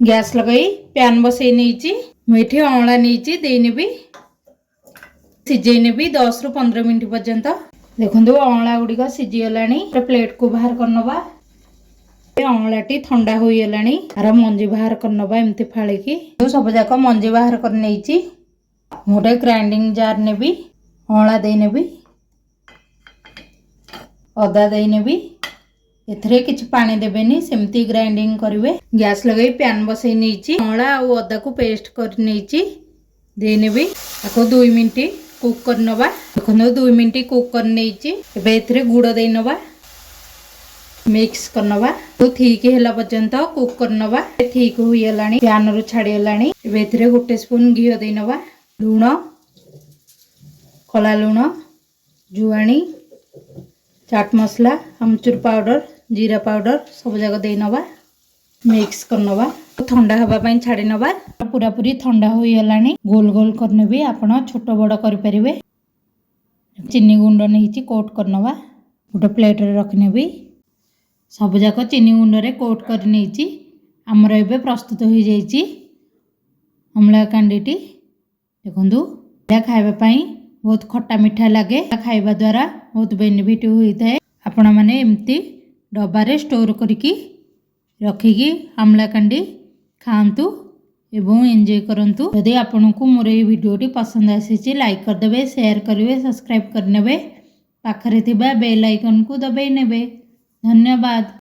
Gas लगाई pan बसई नहीं मुझे अँला नहीं देनेबी सीझे नेबी 10 ରୁ 15 मिनट पर्यंत। देखो अँला गुड़िक सीझीगला प्लेट को बाहर करनवा। अँलाटी ठंडा हो गला आर मंजी बाहर करनवा एमती फाड़िकी सब जाक मंजी बाहर कर गोटे ग्राइंडिंग जार नेबी अँला देनेबी अदा देनेबी एथरे किछि पानी देबेनी सेमती ग्राइंडिंग करिवे। गैस लगाई पैन बसई नहीं अँला और अदा को पेस्ट कर नहीं देनेबी आको 2 मिनट कुक करनवा। देखो 2 मिनट कुक कर नहीं गुड़ देनवा मिक्स करनवा तो ठीक है पर्यंत कुक करनवा। ठीक हो गला पैन रु छाड़ी गला गोटे स्पून घी देनवा लुण कला लुण जुआणी चाट मसला अमचूर पाउडर जीरा पाउडर सब जाक देनवा मिक्स करनवा ठंडा हवापाई छाड़ी नवा। पूरा पूरी ठंडा हो गला गोल गोल करने भी आपण छोट बड़ करें। चीनी गुंड नहीं कोट करनवा गोटे प्लेट रे रखने भी सब जाक चीनी गुंड रे कोट कर नहीं आमर ए प्रस्तुत हो जाइए अमला कांडीटी। देखु खावाई बहुत खट्टा मिठा लगे खाइबा द्वारा बहुत बेनिफिट होता है। आपण मैंने एमती डब्बारे स्टोर करके रखिकी आमला कांडी खातु एवं एंजॉय करंतु। यदि आपन को मोर ये वीडियोटी पसंद आसी लाइक करदे शेयर करेंगे सब्सक्राइब करने पाखरे थिबा बेल आइकन को दबाई नेबे। धन्यवाद।